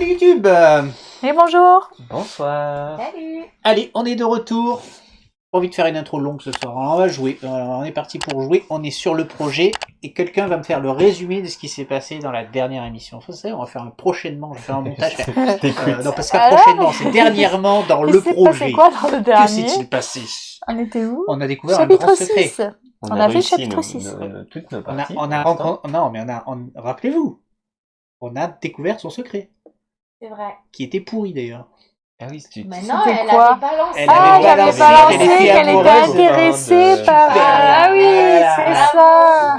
Salut YouTube. Et bonjour. Bonsoir. Salut. Allez, on est de retour. Pas envie de faire une intro longue ce soir. Alors, on va jouer. Alors, on est parti pour jouer. On est sur le projet et quelqu'un va me faire le résumé de ce qui s'est passé dans la dernière émission. Ça, c'est, on va faire un prochainement. Je vais faire un montage. Non, parce que prochainement, c'est dernièrement dans le projet. C'est quoi dans le dernier? Que s'est-il passé? On était où? On a découvert Chapitre un grand secret. 6. On a fait chapitre 6. Toutes nos On parties. rappelez-vous, on a découvert son secret, C'est vrai. qui était pourri d'ailleurs. Ah oui, c'est Maintenant, C'était elle quoi? avait balancé. Elle Ah, avait j'avais balancé balancé qu'elle était qu'elle était amoureuse intéressée par... Super. Ah oui, c'est Voilà. ça.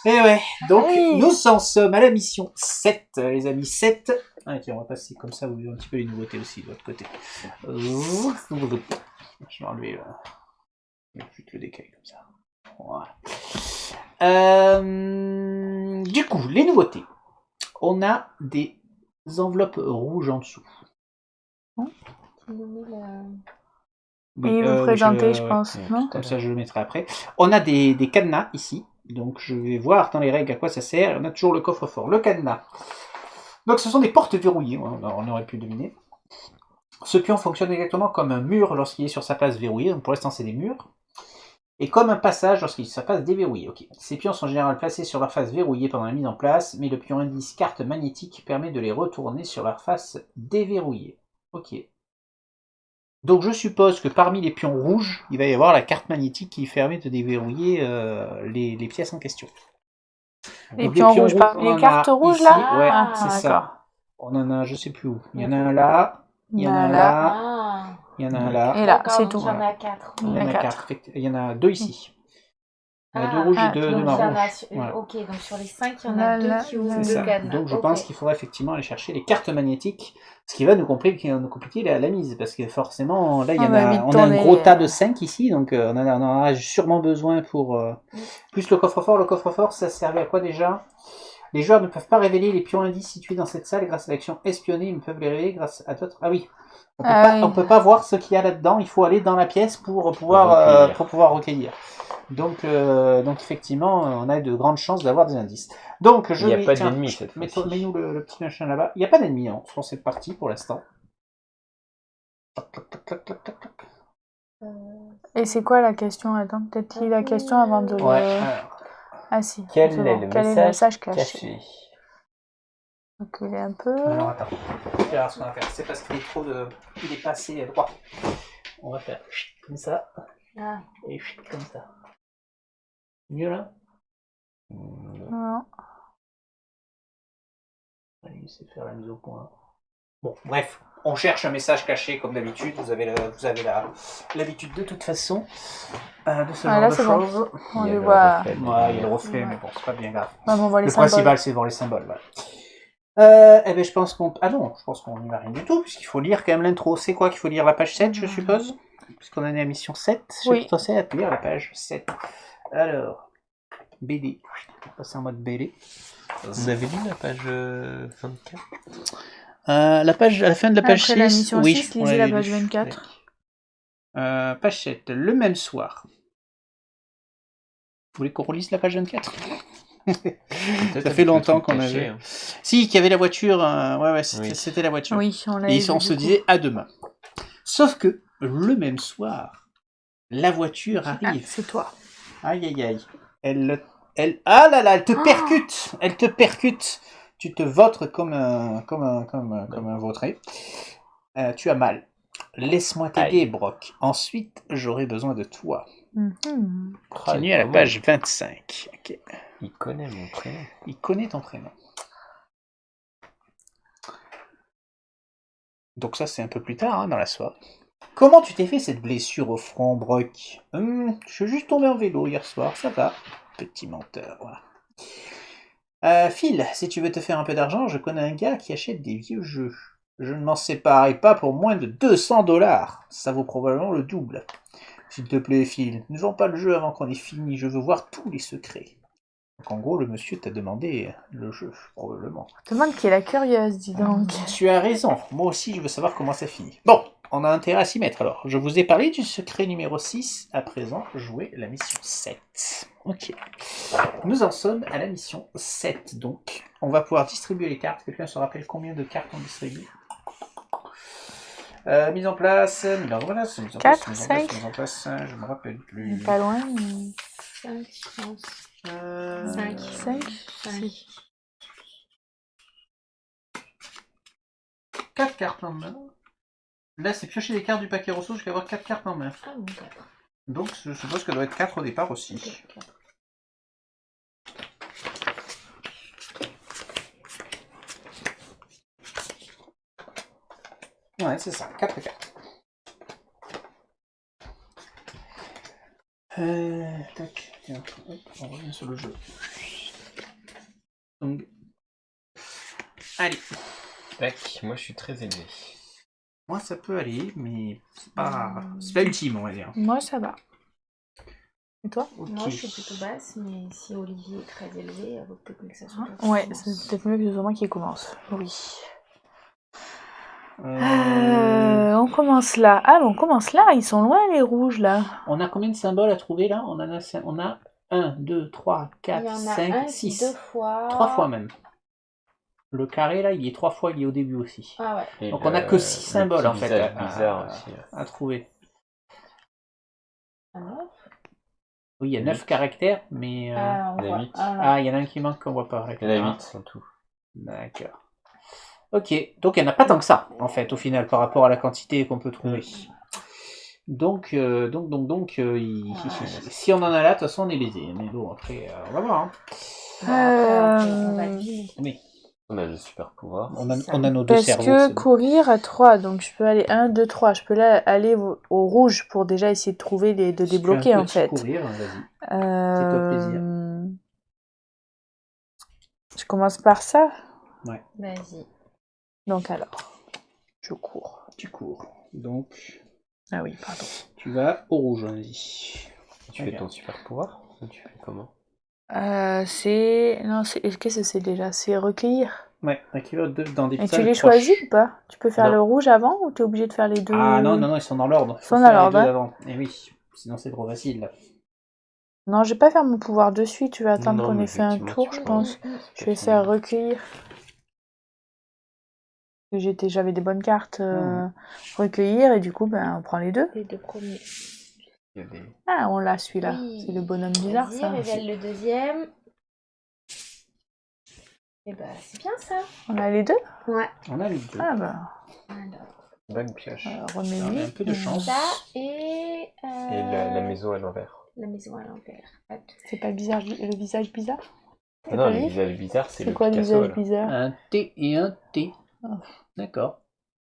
Et ouais, donc Oui. nous en sommes à la mission 7, les amis, 7. Ah, tiens, on va passer comme ça, vous voyez un petit peu les nouveautés aussi de l'autre côté. Je vais enlever le décalé comme ça. Voilà. Du coup, les nouveautés. On a des enveloppes rouges en dessous. Et vous présentez, je pense, non? Comme ça, je le mettrai après. On a des cadenas ici. Donc, je vais voir dans les règles à quoi ça sert. On a toujours le coffre-fort, le cadenas. Donc, ce sont des portes verrouillées. On aurait pu deviner. Ce pion fonctionne exactement comme un mur lorsqu'il est sur sa place verrouillée. Donc, pour l'instant, c'est des murs. Et comme un passage lorsqu'il est sur sa face déverrouillée. Okay. Ces pions sont en général placés sur leur face verrouillée pendant la mise en place, mais le pion indice carte magnétique permet de les retourner sur leur face déverrouillée. Ok. Donc je suppose que parmi les pions rouges, il va y avoir la carte magnétique qui permet de déverrouiller les pièces en question. Les pions rouges, les cartes rouges ici, là? Ouais, Ah, c'est ça. d'accord. On en a, je sais plus où. Il y en a un là, il y en a un là, il y en a un là. Et là, c'est tout. Il y en a 4. Il y en a 4. Il y en a 2 ici. Il y en a 2 rouges et 2 marrons. Voilà. Ok, donc sur les 5, il y en a 2 qui ouvrent le cadenas. Donc je pense qu'il faudra effectivement aller chercher les cartes magnétiques, ce qui va nous compliquer la mise, parce que forcément, là, on a un gros tas de 5 ici, donc on en aura sûrement besoin pour... Plus le coffre-fort. Le coffre-fort, ça servait à quoi déjà? Les joueurs ne peuvent pas révéler les pions indices situés dans cette salle grâce à l'action espionner, ils ne peuvent les révéler grâce à d'autres... Ah oui, on peut pas voir ce qu'il y a là-dedans, il faut aller dans la pièce pour pouvoir recueillir. Donc effectivement, on a de grandes chances d'avoir des indices. Donc il n'y a pas d'ennemis cette fois-ci. Mets-nous le petit machin là-bas. Il n'y a pas d'ennemis sur cette partie pour l'instant. Et c'est quoi la question? Attends, peut-être qu'il y a la question avant de le... Ah si. Quel est le message caché? Donc il est un peu... Alors attends, alors, ce qu'on va faire, c'est parce qu'il est il est passé à droite. On va faire comme ça. Et comme ça. Mieux là? Non. Allez, c'est faire la mise au point. Bon, bref, on cherche un message caché comme d'habitude. Vous avez l'habitude de toute façon de ce genre de choses. Bon. On les voit. Il y a le reflet, mais bon, c'est pas bien grave. Non, on voit les le symboles. principal, c'est voir les symboles. Voilà. Je pense qu'on... Ah non, je pense qu'on n'y va rien du tout, puisqu'il faut lire quand même l'intro. C'est quoi qu'il faut lire? La page 7, je suppose? Puisqu'on en est à mission 7. Chapitre 7, lire la page 7. Alors, BD. On va passer en mode BD. Vous avez lu la page 24? À la fin de la page 6, la mission oui, 6, lisez la page 24. Page 7, le même soir. Vous voulez qu'on relise la page 24? Ça fait longtemps qu'on a vu. Si, qu'il y avait la voiture. C'était la voiture. Oui, Et on se disait à demain. Sauf que le même soir, la voiture arrive. Ah, c'est toi. Aïe aïe aïe. Ah là là, elle te percute. Elle te percute. Tu te vautres comme un vautré. Tu as mal. Laisse-moi t'aider, Brock. Ensuite, j'aurai besoin de toi. Continue à la page 25. Okay. Il connaît mon prénom. Il connaît ton prénom. Donc ça, c'est un peu plus tard, dans la soirée. Comment tu t'es fait cette blessure au front, Brock? Je suis juste tombé en vélo hier soir, ça va. Petit menteur, voilà. Phil, si tu veux te faire un peu d'argent, je connais un gars qui achète des vieux jeux. Je ne m'en séparerai pas pour moins de $200. Ça vaut probablement le double. S'il te plaît, Phil, ne vends pas le jeu avant qu'on ait fini, je veux voir tous les secrets. Donc en gros, le monsieur t'a demandé le jeu, probablement. Demande qui est la curieuse, dis donc. Tu as raison, moi aussi je veux savoir comment ça finit. Bon, on a intérêt à s'y mettre. Alors, je vous ai parlé du secret numéro 6. À présent, jouez la mission 7. Ok. Nous en sommes à la mission 7. Donc, on va pouvoir distribuer les cartes. Quelqu'un se rappelle combien de cartes on distribue? Mise en place, mise en place, mise en place, 4, mise en place, 5. mise en place, je me rappelle plus. Pas loin. Mais... 5, je pense. 5. 5. 4 cartes en main. Là, c'est piocher les cartes du paquet ressources jusqu'à avoir 4 cartes en main. Ah bon, 4. Donc, je suppose que ça doit être 4 au départ aussi. Okay, 4. Ouais, c'est ça, 4 cartes. Tac, tiens, hop, on revient sur le jeu. Donc, allez. Tac, moi je suis très élevé. Moi, ça peut aller, mais c'est pas ultime, on va dire. Moi, ça va. Et toi? Okay. Moi, je suis plutôt basse, mais si Olivier est très élevé, il vaut peut-être mieux que ça soit toi qui Ouais, commence. c'est peut-être mieux que ce soit moi qui commence. Oui. On commence là. Ah, on commence là. Ils sont loin, les rouges, là. On a combien de symboles à trouver, là? On a 1, 2, 3, 4, 5, 6. 2 fois. 3 fois même. Le carré, là, il est 3 fois, il est au début aussi. Ah ouais. Et donc on a que 6 symboles, en fait, bizarre aussi. à trouver. Ah non. Oui, il y a 9 caractères, mais... Ah, il y en a 8. Ah, il y en a un qui manque qu'on voit pas. Il y en a 8 en tout. D'accord. Ok, donc il n'y en a pas tant que ça, en fait, au final, par rapport à la quantité qu'on peut trouver. Donc, si on en a là, de toute façon, on est lésé. Mais bon, après, on va voir. On va dire. Oui. On a le super pouvoir. On a nos deux cerveaux. Parce que courir à 3, donc je peux aller 1, 2, 3. Je peux là aller au rouge pour déjà essayer de trouver, de débloquer, en fait. Courir, vas-y. Fais-toi plaisir. Je commence par ça. Ouais. Vas-y. Donc alors, je cours. Tu cours. Donc... Ah oui, pardon. Tu vas au rouge, vas-y. Tu fais ton super pouvoir ou tu fais comment? Qu'est-ce que c'est déjà? C'est recueillir. Ouais, recueillir dans des Et salles tu les proches. choisis ou pas? Tu peux faire le rouge avant ou tu es obligé de faire les deux? Ah non, ils sont dans l'ordre. Ils sont dans l'ordre. Avant. Et oui, sinon c'est trop facile là. Non, je vais pas faire mon pouvoir de suite. Tu vas attendre qu'on ait fait un tour, je pense. Je vais faire recueillir. J'avais des bonnes cartes recueillir et du coup, on prend les deux. Les deux premiers. Ah, on l'a celui-là. Oui. C'est le bonhomme bizarre, ça. Révèle le deuxième. Et c'est bien ça. On a les deux? Ouais. On a les deux. Ah Alors. Bonne pioche. Remets-lui. Un peu de chance. Ça et la maison à l'envers. La maison à l'envers. C'est pas bizarre, le visage bizarre? Ah non, le visage bizarre, c'est le quoi le Picasso, visage bizarre? Un T et un T. Oh. D'accord.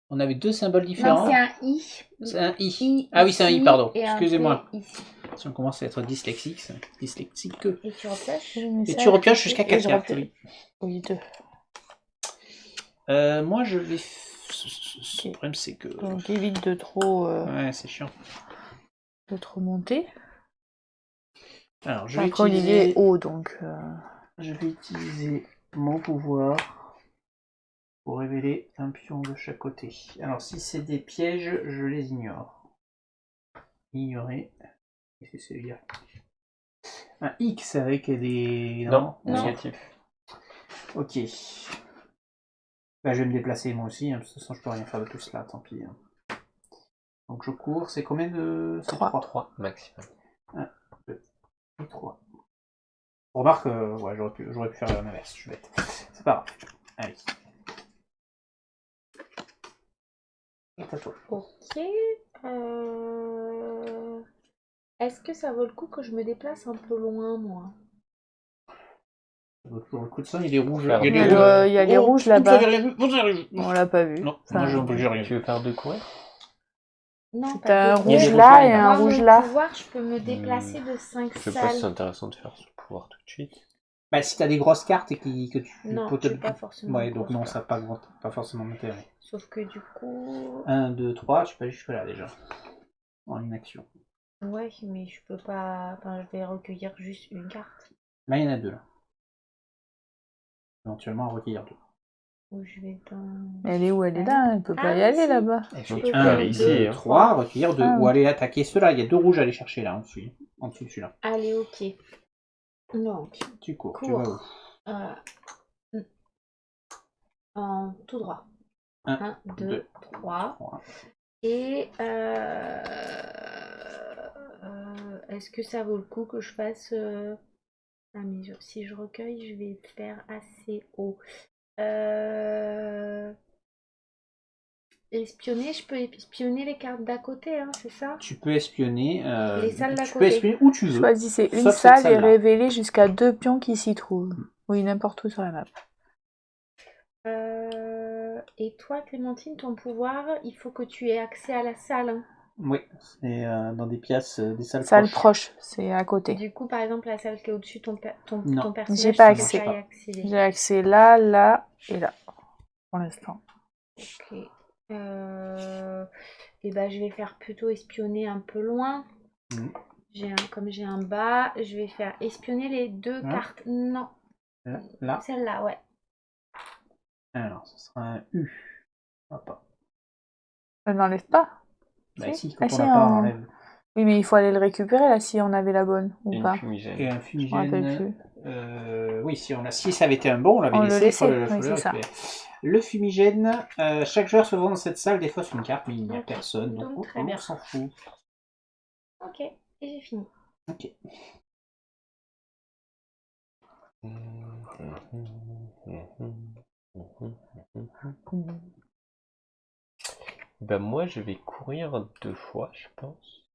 On avait deux symboles différents. Non, c'est un I. C'est un I. Ah oui, c'est un I, pardon. Excusez-moi. Si on commence à être dyslexique, c'est dyslexique. Et tu repioches. Et tu repioches jusqu'à 4 cartes. Oui, deux. Moi, je vais... Le problème, c'est que... Donc évite de trop... Ouais, c'est chiant. De trop monter. Alors, je vais utiliser... Olivier est haut, donc... Je vais utiliser mon pouvoir pour révéler un pion de chaque côté. Alors, si c'est des pièges, je les ignore. Ignorer. Et c'est celui-là. Un X avec des... Non, négatif. Ok. Bah, je vais me déplacer moi aussi, de toute façon je peux rien faire de tout cela, tant pis. Donc je cours, c'est combien de... 3 maximum. 1, 2, 3. Remarque, ouais, j'aurais pu faire l'inverse, je suis bête. C'est pas grave. Allez. Et à toi. Ok. Est-ce que ça vaut le coup que je me déplace un peu loin, moi? Pour le coup de sang, il y a des rouges. Il y a les rouges là-bas. On l'a pas vu. Non, moi j'ai rien. Tu veux faire 2 courir? Non, t'as un rouge là et un rouge là. Pouvoir, je peux me déplacer de 5 Je sais pas salles. si c'est intéressant de faire ce pouvoir tout de suite. Bah si t'as des grosses cartes et que tu Non, peux j'ai pas forcément. Ouais, donc non, ça n'a pas forcément d'intérêt. Sauf que du coup... 1, 2, 3, tu peux aller jusque là déjà. En inaction. Ouais, mais je peux pas... Enfin, je vais recueillir juste une carte. Là, il y en a deux là. Éventuellement, en recueillir deux. Ou je vais dans... Elle est où? Elle est là, elle peut pas Ah, y aller si. là-bas. Elle Donc, fait tu peux 1, aller ici, 2, hein. 3, recueillir 2. Ah, Ou oui. aller attaquer ceux-là. Il y a 2 rouges à aller chercher là, en dessous de celui-là. Allez, ok. Donc, Tu cours, tu Cours. vas où? En tout droit. 1, 1, 2, 2, 3. 3. Et est-ce que ça vaut le coup que je fasse... Ah mais si je recueille, je vais faire assez haut. Espionner, je peux espionner les cartes d'à côté, hein, c'est ça? Tu peux espionner. Les salles d'à tu peux côté. espionner où tu veux. Choisissez une sauf cette salle et salle-là. révélez jusqu'à 2 pions qui s'y trouvent. Oui, n'importe où sur la map. Et toi, Clémentine, ton pouvoir, il faut que tu aies accès à la salle, hein. Oui, c'est dans des pièces, des salles Salle proches. proche, c'est à côté. Du coup, par exemple, la salle qui est au-dessus, ton Non. personnage, J'ai pas tu peux accès. pas y accéder. J'ai accès là, là et là. Pour l'instant. Ok. Et ben, je vais faire plutôt espionner un peu loin. Comme j'ai un bas, je vais faire espionner les 2 cartes. Non, Là. celle-là, ouais. Alors, ce sera un U. Hop. Elle n'enlève pas. Bah Si. si, quand Ah, on si, l'a pas, on on- l'enlève. Oui, mais il faut aller le récupérer là si on avait la bonne ou Une pas. Et fumigène. un Je me rappelle fumigène. plus. Oui, si ça avait été un bon, on l'avait On le laissé. laissait, faut oui, le c'est ça. récupérer. Le fumigène, chaque joueur se trouvant dans cette salle défausse une carte, mais il n'y a Ok. personne. Donc, Donc, très on bien. s'en fout. Ok, et j'ai fini. Ok. Ben moi je vais courir 2 fois je pense.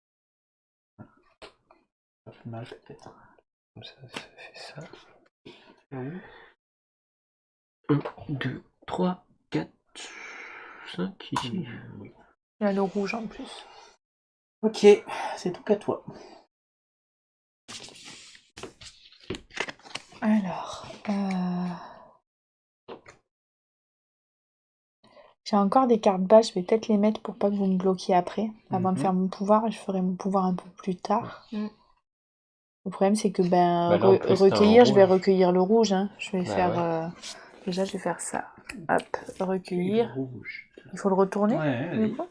Pas plus mal peut-être. Comme ça fait ça. 1, 2, 3, 4, 5 ici. Oui. Il y a le rouge en plus. Ok, c'est tout à toi. Alors, j'ai encore des cartes basses, je vais peut-être les mettre pour pas que vous me bloquiez après, avant de faire mon pouvoir, et je ferai mon pouvoir un peu plus tard. Le problème c'est que Bah là, en plus, t'as un recueillir, je vais rouge. recueillir le rouge, hein. Je vais Bah faire... ouais. Déjà je vais faire ça. Hop, recueillir. Rouge. Il faut le retourner Ouais, du vas-y. coup.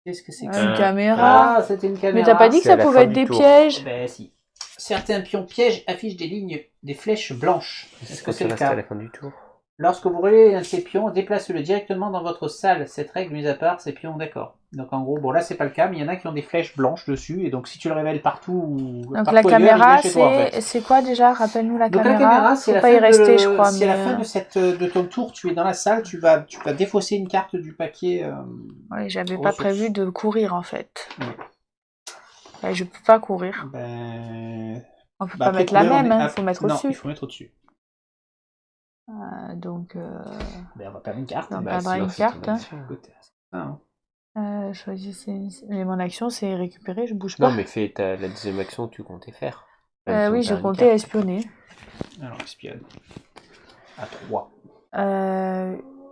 Qu'est-ce que c'est que Ah, une ça? caméra. Ah, c'était une caméra. Mais t'as pas dit que c'est ça à la pouvait fin être du des tour. pièges? Ben si. Certains pions pièges affichent des lignes, des flèches blanches. Est-ce que c'est le à cas? la fin du tour. Lorsque vous relayez un de ces pions, déplacez-le directement dans votre salle. Cette règle mise à part, ces pions, d'accord. Donc en gros, bon là c'est pas le cas, mais il y en a qui ont des flèches blanches dessus, et donc si tu le révèles partout, Donc partout la ailleurs, il caméra, vient chez toi, en fait. c'est quoi déjà? Rappelle-nous la Donc caméra. la caméra, c'est Faut la pas fin y rester, je crois. c'est la mais, fin de ton tour. Tu es dans la salle, tu vas défausser une carte du paquet. Ouais, j'avais pas ressources. prévu de courir en fait. Ouais. Ouais, je peux pas courir. Ben, On peut bah, pas après, mettre la courir, même, hein. Faut mettre non, au-dessus. il faut mettre au-dessus. Donc, Ben, on va perdre une carte. on Bah, perdra sinon, une c'est ton carte. Hein. action. Écoute, c'est ça, hein. Choisissez une... Mais mon action, c'est récupérer, je bouge pas. Non mais fais la deuxième action que tu comptais faire. Oui, je comptais espionner. Alors, espionne. À 3.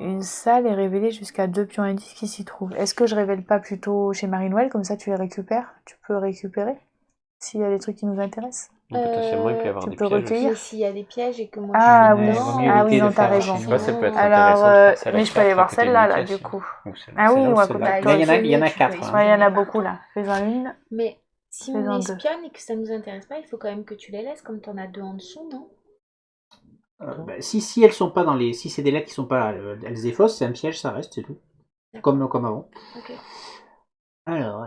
Une salle est révélée jusqu'à 2 pions indices qui s'y trouvent. Est-ce que je révèle pas plutôt chez Marie-Noël, comme ça tu les récupères? Tu peux récupérer s'il y a des trucs qui nous intéressent. Potentiellement il peut y avoir tu des peux pièges recueillir. Mais s'il y a des pièges et que moi Ah je suis oui, dedans, ah oui, non, t'as raison. Je sais pas, ça peut être Alors, intéressant de faire ça. mais je peux aller voir celle-là, là, du coup. Ah oui, ouais. ouais, Celle-là. toi, Là, il y en a tu 4. peux Hein. ouais, il y en a espionner beaucoup, partout. là. Fais-en une. Mais si Fais-en on deux. espionne et que ça nous intéresse pas, il faut quand même que tu les laisses comme t'en as 2 en dessous, non? Si elles sont pas dans les, si c'est des lettres qui sont pas là, elles effaucent, c'est un piège, ça reste, c'est tout. Comme avant. Ok. Alors,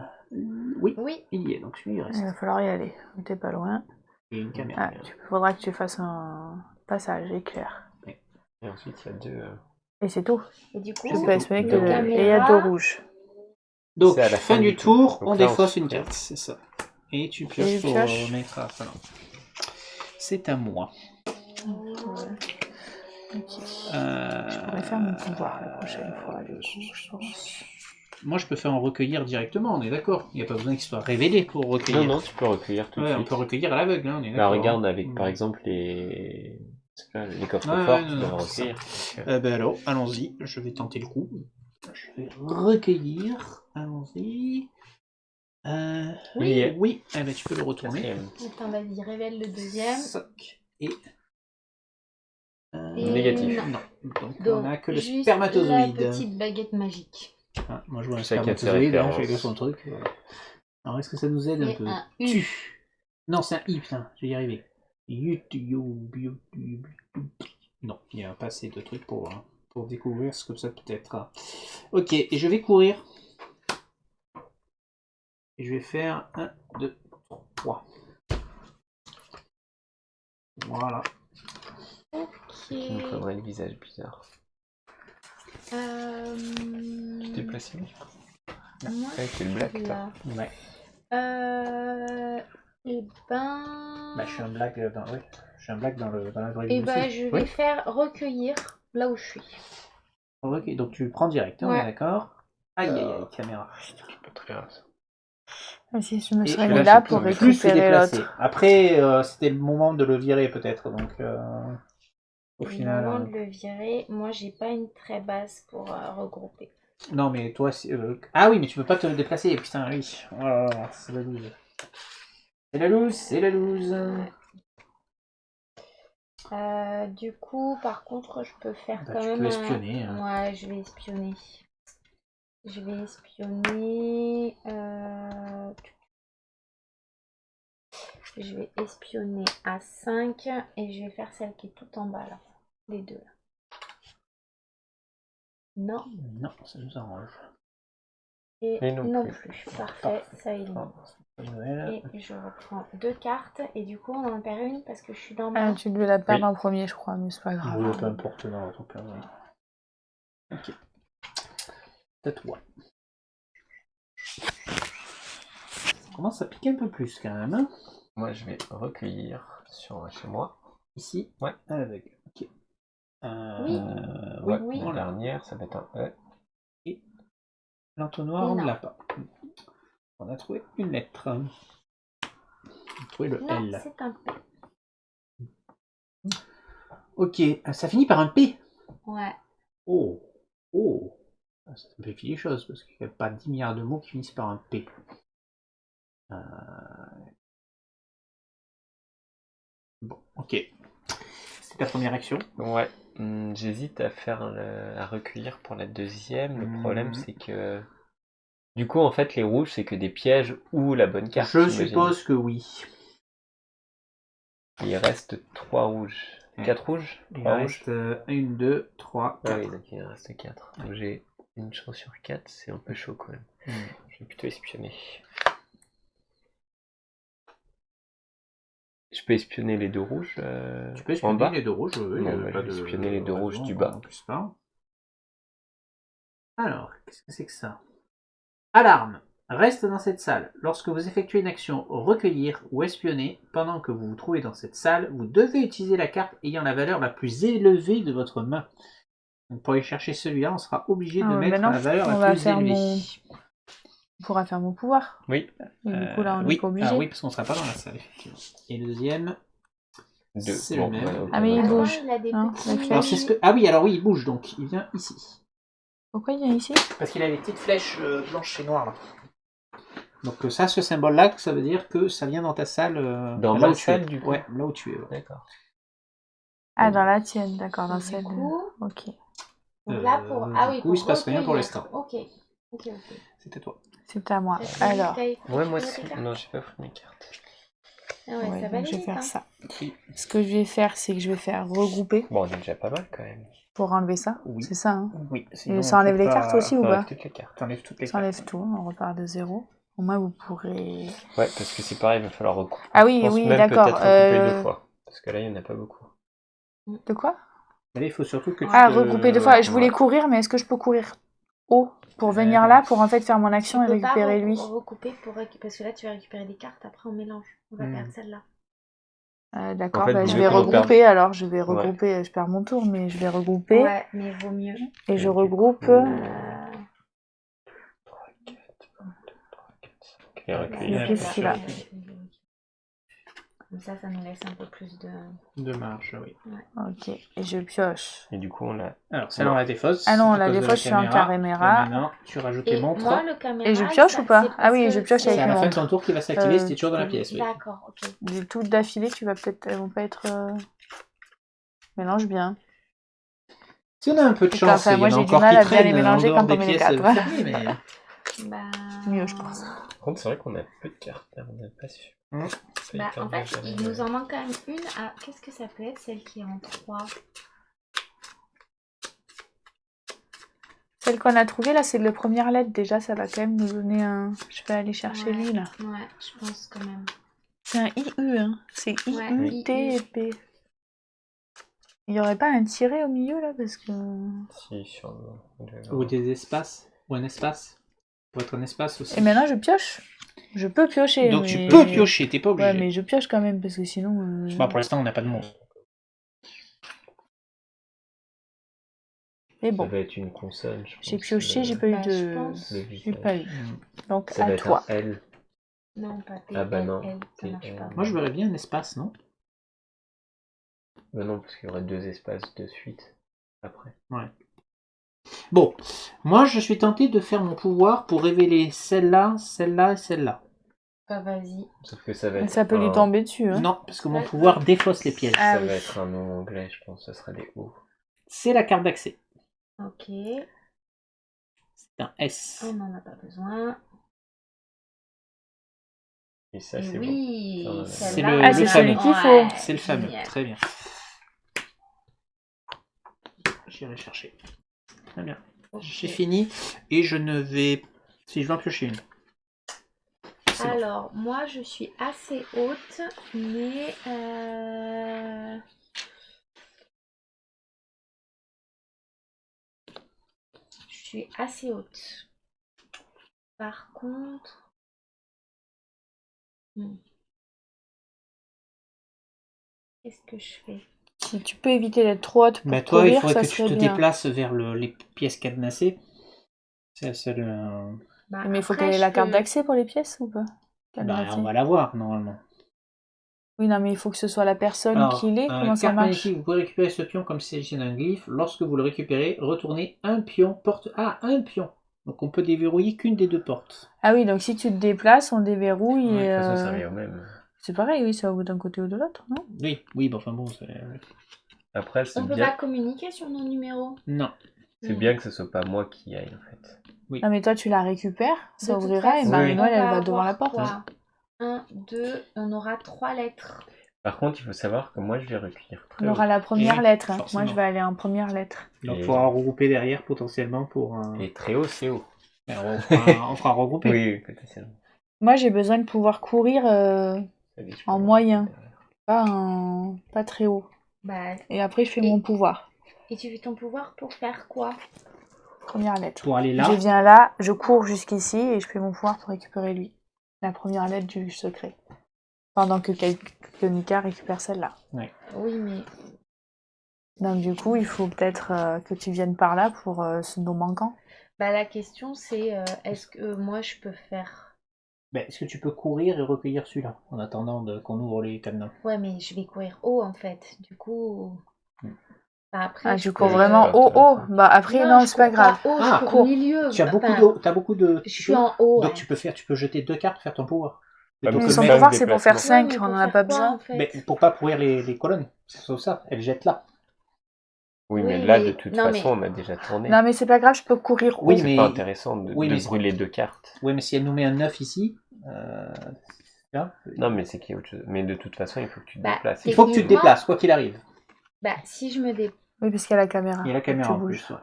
oui, Oui. il y est, donc celui-là, il reste. Il va falloir y aller. T'es pas loin. Et une caméra. Ah, faudra que tu fasses un passage éclair. Et ensuite il y a 2... Et c'est tout. Et du coup, Je peux espionner que les et il y a 2 caméras- rouges. Donc, C'est à la fin fin du du tour, tour. on Donc là, on défausse se une perd. carte, c'est ça. Et tu Et pioches je pour pioche. mettre à ça. C'est à moi. Ok. Je pourrais faire mon pouvoir la prochaine fois, du coup, je pense. Moi, je peux faire en recueillir directement, on est d'accord. Il n'y a pas besoin qu'il soit révélé pour recueillir. Non, tu peux recueillir tout de Ouais, on suite. peut recueillir à l'aveugle, hein, on est Là, d'accord. regarde avec par Ouais. exemple les coffres Ouais, forts, ouais, tu non, peux non, recueillir. Ben alors, allons-y, je vais tenter le coup. Je vais recueillir, allons-y. Oui, eh ben, tu peux le retourner. Quatrième. Attends, vas-y, révèle le deuxième. Soc. Et Et Négatif. non. Donc, on Donc, n'a que le juste spermatozoïde. la petite baguette magique. Ah, moi, je vois un Chacun ses spermatozoïde, hein, références. chacun son truc. Voilà. Alors, est-ce que ça nous aide un Et peu? un U. Tu. Non, c'est un I, putain, je vais y arriver. Non, il n'y a pas assez de trucs pour découvrir ce que ça peut être. Ok, et je vais courir. Et je vais faire 1, 2, 3. Voilà. Ok. Il me faudrait le visage bizarre. Tu t'es placé où? Moi, Avec le black, toi. là. Ouais. Et ben. Bah, je suis un black dans, oui. Je suis un black dans la vraie vie Et aussi. ben, je vais Oui. faire recueillir là où je suis. Ok, donc tu prends direct, hein, on est Ouais. d'accord. Aïe aïe aïe, caméra. C'est pas très grave ça. Ah, si je me Et serais là, mis là je pour peux plus se récupérer déplacer. l'autre. Après, c'était le moment de le virer peut-être, donc au Au final. moment de le virer, moi j'ai pas une très basse pour regrouper. Non mais toi, ah oui, mais tu peux pas te déplacer, putain, oui. Oh là là, c'est la loose. C'est la loose, c'est la loose. Du coup, par contre, je peux faire Bah, quand tu même peux espionner, hein. Ouais, je vais espionner. Je vais espionner. Je vais espionner à 5 et je vais faire celle qui est tout en bas là. Les deux là. Non. Non, ça nous arrange. Et non non plus. plus. Parfait, ça élimine. Bonne nouvelle. Et je reprends 2 cartes et du coup on en perd une parce que je suis dans le Ah, bas. tu devais la perdre Oui. en premier, je crois, mais c'est pas grave. Oui, peu importe, non, ton père, oui. Ok. C'est toi. Ça commence à piquer un peu plus quand même. Hein. Moi, je vais recueillir chez moi. Ici. Ouais. À l'aveugle. Ok. Oui. Ouais, Oui. la dernière, ça va être un E. Et l'entonnoir, Et on ne non. l'a pas. On a trouvé une lettre. On a trouvé le Non, L. c'est un P. Ok, ça finit par un P. Ouais. Oh. Oh. Ça simplifie les choses parce qu'il n'y a pas 10 milliards de mots qui finissent par un P. Bon, ok. C'est ta première action. Ouais. J'hésite à recueillir pour la deuxième. Le problème, c'est que... Du coup, en fait, les rouges, c'est que des pièges ou la bonne carte, Je j'imagine. suppose que oui. Il reste 3 rouges. 4 rouges? Il 3 rouges? reste 1, 2, 3, Ah 4. oui, donc il en reste 4. Donc j'ai une chance sur 4, c'est un peu chaud quand même. Je vais plutôt espionner. Je peux espionner les deux rouges Tu peux en bas? espionner les deux rouges, oui. Non, bah, je vais espionner les deux rouges du bas. En plus pas. Alors, qu'est-ce que c'est que ça? Alarme! Reste dans cette salle. Lorsque vous effectuez une action recueillir ou espionner, pendant que vous vous trouvez dans cette salle, vous devez utiliser la carte ayant la valeur la plus élevée de votre main. Donc pour aller chercher celui-là, on sera obligé de mettre la valeur la plus élevée. On pourra faire mon pouvoir. Oui. Et du coup, là, on n'est Oui. pas obligé. Ah oui, parce qu'on ne sera pas dans la salle, effectivement. Et le deuxième, 2. c'est Bon, le même. Ah, mais il Attends, bouge. il a des Non, petits- la flèche. Alors, c'est ce que... Ah oui, alors oui, il bouge, donc il vient ici. Pourquoi il vient ici? Parce qu'il a les petites flèches blanches et noires là. Donc ça, ce symbole-là, ça veut dire que ça vient dans ta salle. Dans là ma où tu salle, es. du coup? Ouais, là où tu es. Ouais. D'accord. Ah, dans la tienne, d'accord, dans Du celle. coup, Ok. donc là pour. Du Ah oui, coup, pour il se passe rien pour recueillir. l'instant. Ok. Ok. C'était toi. C'est à moi. T'as Alors, pris Ouais, moi tes aussi. cartes Non, j'ai pas pris mes cartes. Ah ouais, ouais, ça va donc aller je vais vite, faire hein. ça. Ce que je vais faire, c'est que je vais faire regrouper Bon, on est déjà pas mal quand même. pour enlever ça. Oui. C'est ça, hein? Oui. Et ça enlève les cartes aussi ou Ça pas? enlève toutes les cartes. T'enlèves toutes les Ça cartes. enlève tout, on repart de zéro. Au moins, vous pourrez. Ouais, parce que c'est pareil, il va falloir recouper. Ah oui, Je pense oui, même d'accord. peut-être recouper 2 fois. Parce que là, il n'y en a pas beaucoup. De quoi? Là, il faut surtout que tu Ah, te- regrouper deux fois. Je voulais Ouais. courir, mais est-ce que je peux courir haut pour venir là, pour en fait faire mon action et Tu peux pas récupérer lui? recouper parce que là tu vas récupérer des cartes, après on mélange. On va perdre celle-là. D'accord, En fait, bah, vaut je mieux vais qu'on regrouper alors. Je vais regrouper. Je perds mon tour, mais je vais regrouper. Ouais, mais vaut mieux. Et je du regroupe. coup, 3, 4, 1, 2, 3, 4, 5. Et recueillir. Et puis celui-là. Comme ça nous laisse un peu plus de. De marge, oui. Ok, et je pioche. Et du coup, on a. Alors, celle-là, on la défausse. Ah non, à la cause de défausse, je suis en caméra. caméra. Et maintenant, tu rajoutes les Et montres. moi, le caméra. Et je pioche ça, ou pas? c'est Ah oui, parce je que pioche C'est avec à les la fin de montres. ton tour qui va s'activer si t'es toujours dans la pièce. Oui. D'accord, ok. Toutes d'affilée, tu vas peut-être. Elles vont pas être. Mélange bien. Si on a un peu de chance, Enfin, moi, il y en a j'ai du encore mal qui à bien les traînent en mélanger dehors quand des on met les pièces 4. fermées, mais... Bah... Mieux, je pense. Par contre, c'est vrai qu'on a peu de cartes, là, on n'a pas su. Hum. C'est Bah, hyper en bien fait, géré, il nous en manque quand même une. Ah, qu'est-ce que ça peut être, celle qui est en 3? Celle qu'on a trouvée, là, c'est le première lettre. Déjà, ça va quand même nous donner un... Je vais aller chercher Ouais. lui, là. Ouais, je pense quand même. C'est un IU, hein. C'est Ouais, IU, T et P. Il n'y aurait pas un tiret au milieu, là, parce que... Si, sur le... Ou des espaces, ou un espace. Pour être un espace aussi. Et maintenant, je pioche. Je peux piocher, Donc mais... tu peux piocher, t'es pas obligé. Ouais, mais je pioche quand même, parce que sinon... Bon, pour l'instant, on n'a pas de mots. Mais Ça bon, va être une consonne, je pense. j'ai pioché, j'ai pas eu Bah, je de... pense. Le J'ai pas eu. Hum. Donc, Ça va à être toi. un L. Non, pas P, Ah bah L, non, L, ça marche T, pas. L. Moi, je verrais bien un espace, non? Bah non, parce qu'il y aurait 2 espaces de suite après. Ouais. Bon, moi, je suis tenté de faire mon pouvoir pour révéler celle-là, celle-là et celle-là. Bah, vas-y. Sauf que ça va être Ça peut lui un- tomber dessus, hein. Non, parce que mon Ouais. pouvoir défausse les pièges. Ah Ça oui. va être un nom anglais, je pense. Ça sera des O. C'est la carte d'accès. Ok. C'est un S. On n'en a pas besoin. Et ça, Et c'est oui, bon. C'est celle-là. le- Ah, c'est celui qu'il faut. C'est le fameux. génial. Très bien. J'irai chercher. Très bien. Ok. J'ai fini et je ne vais... Si je vais en piocher une. C'est bon. Alors, moi, je suis assez haute, mais... Je suis assez haute. Par contre... Qu'est-ce que je fais? Si tu peux éviter d'être trop haute pour Bah toi, il courir, faudrait ça que tu serait te bien. déplaces vers les pièces cadenassées. C'est la seule... Bah, Mais il faut après, qu'elle ait je la carte peux- d'accès pour les pièces ou pas? Bah, on va la voir, normalement. Oui, non, mais il faut que ce soit la personne Alors, qui l'ait. Comment ça carte marche? magnétique, vous pouvez récupérer ce pion comme s'il s'agissait d'un glyphe. Lorsque vous le récupérez, retournez un pion porte... Ah, un pion. Donc on peut déverrouiller qu'une des deux portes. Ah oui, donc si tu te déplaces, on déverrouille Ouais, et... De toute façon, ça revient au même. C'est pareil, oui, ça va d'un côté ou de l'autre, non? Oui, oui, bah enfin bon, c'est... Après, c'est On peut bien... pas communiquer sur nos numéros. Non. C'est bien que ce soit pas moi qui aille, en fait. Non, mais toi, tu la récupères, ça De toute ouvrira, et façon, Marie-Noël, on elle va devant avoir la porte. quoi 1, 2, on aura 3 lettres. Par contre, il faut savoir que moi, je vais recueillir très On haut. aura la première oui, lettre. Hein. Moi, forcément. je vais aller en première lettre. Donc il Et- faudra regrouper derrière potentiellement pour... Et très haut, c'est haut. on fera regrouper. Oui, potentiellement. Moi, j'ai besoin de pouvoir courir Allez, je En peux moyen. derrière. pas très haut. Bah, Et après, je fais Et- mon pouvoir. et tu fais ton pouvoir pour faire quoi? Première lettre. Pour aller là. Je viens là, je cours jusqu'ici et je fais mon pouvoir pour récupérer lui. La première lettre du secret. Pendant que Nika récupère celle-là. Oui, mais Donc du coup, il faut peut-être que tu viennes par là pour ce nom manquant. bah, la question c'est est-ce que moi je peux faire... Ben, est-ce que tu peux courir et recueillir celui-là en attendant qu'on ouvre les cadenas? Ouais, mais je vais courir haut en fait. Du coup... Bah, après, Ah, je tu peux- cours vraiment pas haut, haut. intéressant. Bah après, non, je c'est pas cours grave. haut, Ah, je cours cours. au milieu. Tu as beaucoup Enfin, de... T'as beaucoup de... Je suis en haut. Donc ouais. tu peux jeter 2 cartes pour faire ton pouvoir. Ouais, Donc, mais Mais faut son faire pouvoir, le c'est pour faire déplacement. 5, Ouais, mais on pour en a faire pas quoi, besoin. en fait Mais pour pas pourrir les colonnes. C'est sauf ça. Elle jette là. Oui, mais Oui, là, mais- de toute non, façon, mais- on a déjà tourné. Non, mais c'est pas grave, je peux courir haut. Oui, C'est mais- pas intéressant de, oui, de mais- brûler 2 cartes. Oui, mais si elle nous met un 9 ici... là, Non, mais c'est qu'il y a autre chose. Mais de toute façon, il faut que tu te Bah, déplaces. il faut que tu te Techniquement- déplaces, quoi qu'il arrive. Bah, si je me dé... Oui, parce qu'il y a la caméra. Il y a la Faut que caméra tu en bouges. plus. Ouais.